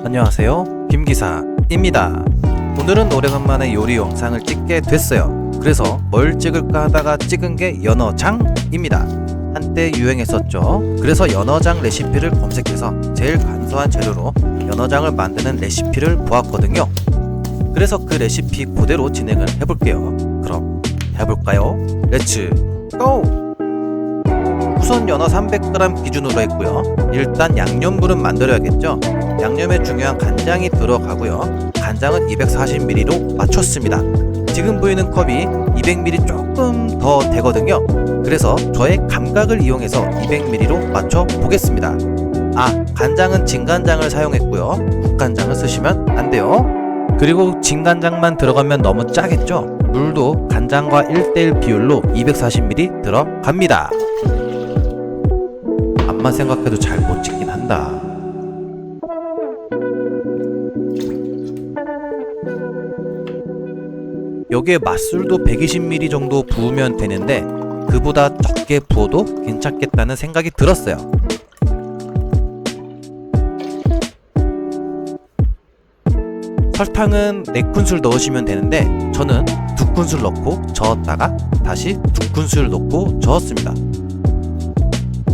안녕하세요, 김기사입니다. 오늘은 오래간만에 요리 영상을 찍게 됐어요. 그래서 뭘 찍을까 하다가 찍은 게 연어장입니다. 한때 유행했었죠. 그래서 연어장 레시피를 검색해서 제일 간소한 재료로 연어장을 만드는 레시피를 보았거든요. 그래서 그 레시피 그대로 진행을 해볼게요. 그럼 해볼까요? 렛츠 고! 우선 연어 300g 기준으로 했고요. 일단 양념물은 만들어야겠죠. 양념에 중요한 간장이 들어가고요. 간장은 240ml로 맞췄습니다. 지금 보이는 컵이 200ml 조금 더 되거든요. 그래서 저의 감각을 이용해서 200ml로 맞춰 보겠습니다. 간장은 진간장을 사용했고요. 국간장을 쓰시면 안 돼요. 그리고 진간장만 들어가면 너무 짜겠죠. 물도 간장과 1:1 비율로 240ml 들어갑니다. 앞만 생각해도 잘 못 찍긴 한다. 여기에 맛술도 120ml 정도 부으면 되는데 그보다 적게 부어도 괜찮겠다는 생각이 들었어요. 설탕은 4큰술 넣으시면 되는데 저는 2큰술 넣고 저었다가 다시 2큰술 넣고 저었습니다.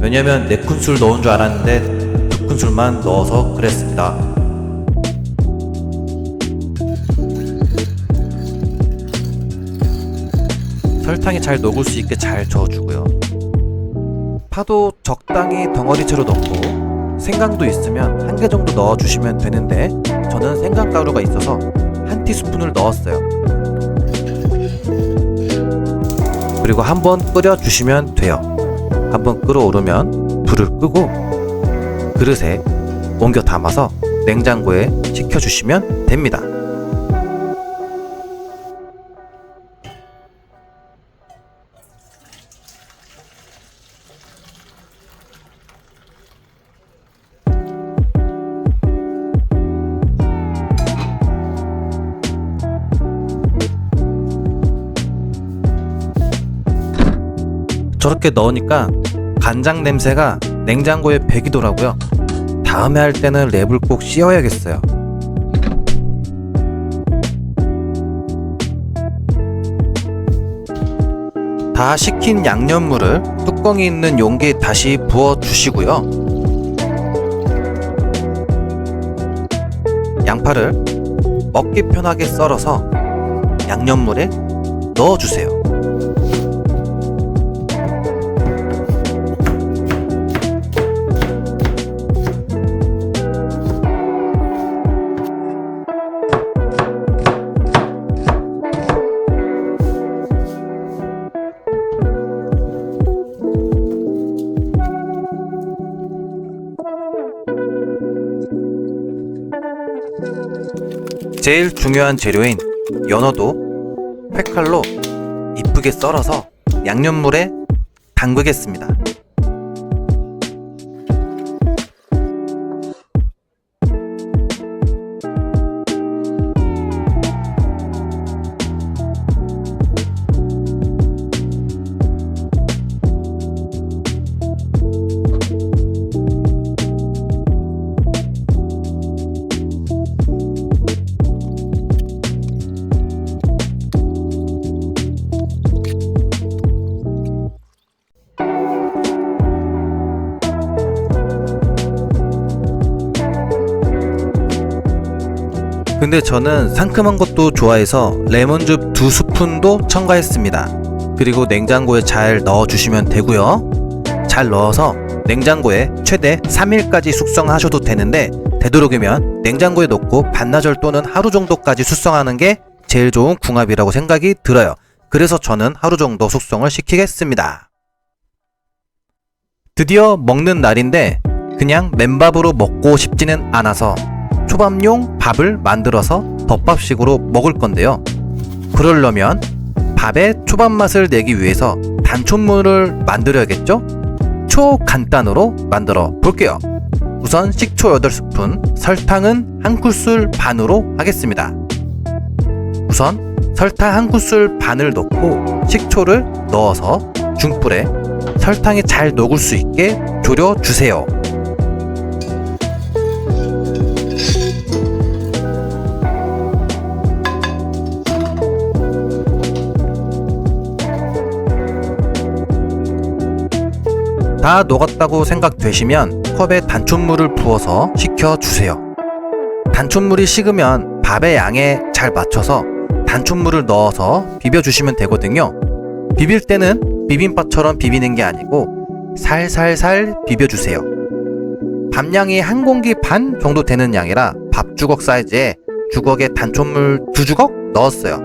왜냐면 4큰술 넣은 줄 알았는데 2큰술만 넣어서 그랬습니다. 설탕이 잘 녹을 수 있게 잘 저어주고요. 파도 적당히 덩어리째로 넣고 생강도 있으면 1개 정도 넣어주시면 되는데 저는 생강가루가 있어서 1티스푼을 넣었어요. 그리고 한번 끓여주시면 돼요. 한번 끓어오르면 불을 끄고 그릇에 옮겨 담아서 냉장고에 식혀주시면 됩니다. 저렇게 넣으니까 간장 냄새가 냉장고에 배기더라고요. 다음에 할 때는 랩을 꼭 씌워야겠어요. 다 식힌 양념물을 뚜껑이 있는 용기에 다시 부어 주시고요. 양파를 먹기 편하게 썰어서 양념물에 넣어주세요. 제일 중요한 재료인 연어도 회칼로 이쁘게 썰어서 양념물에 담그겠습니다. 근데 저는 상큼한 것도 좋아해서 레몬즙 2스푼도 첨가했습니다. 그리고 냉장고에 잘 넣어주시면 되고요. 잘 넣어서 냉장고에 최대 3일까지 숙성하셔도 되는데 되도록이면 냉장고에 넣고 반나절 또는 하루 정도까지 숙성하는 게 제일 좋은 궁합이라고 생각이 들어요. 그래서 저는 하루 정도 숙성을 시키겠습니다. 드디어 먹는 날인데 그냥 맨밥으로 먹고 싶지는 않아서 초밥용 밥을 만들어서 덮밥식으로 먹을 건데요. 그러려면 밥에 초밥 맛을 내기 위해서 단촛물을 만들어야겠죠? 초간단으로 만들어 볼게요. 우선 식초 8스푼, 설탕은 1큰술 반으로 하겠습니다. 우선 설탕 1큰술 반을 넣고 식초를 넣어서 중불에 설탕이 잘 녹을 수 있게 졸여주세요. 다 녹았다고 생각되시면 컵에 단촛물을 부어서 식혀주세요. 단촛물이 식으면 밥의 양에 잘 맞춰서 단촛물을 넣어서 비벼주시면 되거든요. 비빌 때는 비빔밥처럼 비비는 게 아니고 살살살 비벼주세요. 밥량이 한 공기 반 정도 되는 양이라 밥주걱 사이즈에 주걱에 단촛물 2주걱 넣었어요.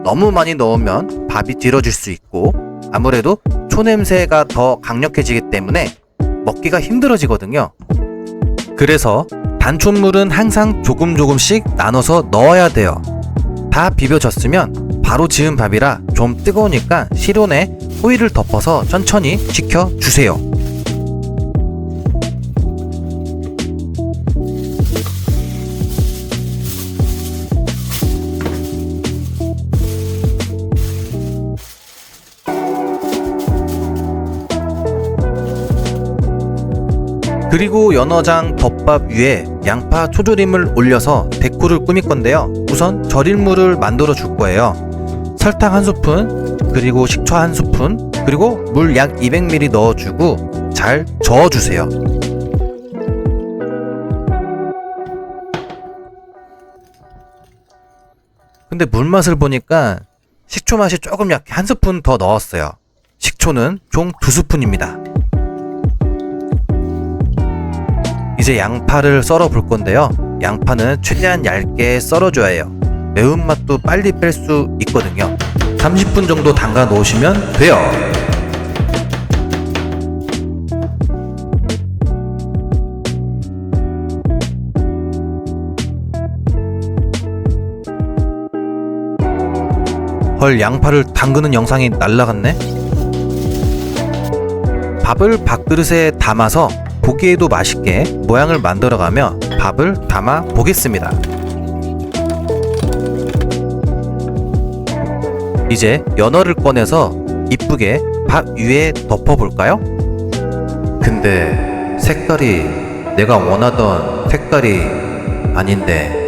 너무 많이 넣으면 밥이 질어질 수 있고 아무래도 초냄새가 더 강력해지기 때문에 먹기가 힘들어지거든요. 그래서 단촛물은 항상 조금씩 나눠서 넣어야 돼요. 다 비벼졌으면 바로 지은 밥이라 좀 뜨거우니까 실온에 호일을 덮어서 천천히 식혀주세요. 그리고 연어장 덮밥 위에 양파 초조림을 올려서 데코를 꾸밀 건데요. 우선 절임물을 만들어 줄 거예요. 설탕 1스푼, 그리고 식초 1스푼, 그리고 물 약 200ml 넣어주고 잘 저어주세요. 근데 물맛을 보니까 식초 맛이 조금 약해 1스푼 더 넣었어요. 식초는 총 2스푼입니다. 이제 양파를 썰어 볼 건데요. 양파는 최대한 얇게 썰어줘야 해요. 매운맛도 빨리 뺄 수 있거든요. 30분 정도 담가 놓으시면 돼요. 헐, 양파를 담그는 영상이 날라갔네. 밥을 밥그릇에 담아서 보기에도 맛있게 모양을 만들어가며 밥을 담아 보겠습니다. 이제 연어를 꺼내서 이쁘게 밥 위에 덮어볼까요? 근데 색깔이 내가 원하던 색깔이 아닌데.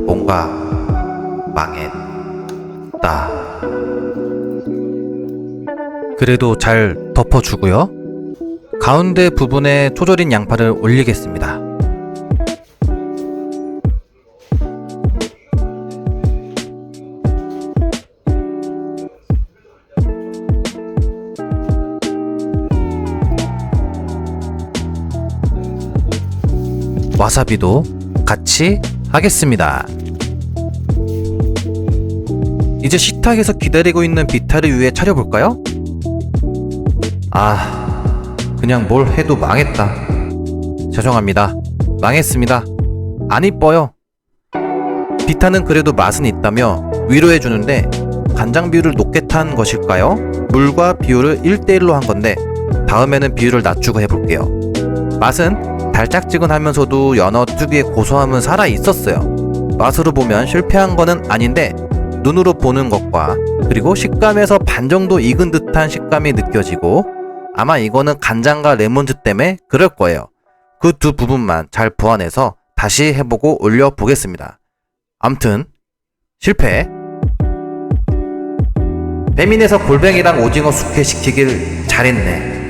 뭔가 망했다. 그래도 잘 덮어주고요. 가운데 부분에 초절인 양파를 올리겠습니다. 와사비도 같이 하겠습니다. 이제 식탁에서 기다리고 있는 비타를 위에 차려볼까요? 그냥 뭘 해도 망했다. 죄송합니다. 망했습니다. 안 이뻐요. 비타는 그래도 맛은 있다며 위로해주는데 간장 비율을 높게 탄 것일까요? 물과 비율을 1대1로 한 건데 다음에는 비율을 낮추고 해볼게요. 맛은 달짝지근하면서도 연어 특유의 고소함은 살아있었어요. 맛으로 보면 실패한 거는 아닌데 눈으로 보는 것과 그리고 식감에서 반 정도 익은 듯한 식감이 느껴지고 아마 이거는 간장과 레몬즙 때문에 그럴 거예요. 그 두 부분만 잘 보완해서 다시 해보고 올려보겠습니다. 암튼 실패. 배민에서 골뱅이랑 오징어 숙회 시키길 잘했네.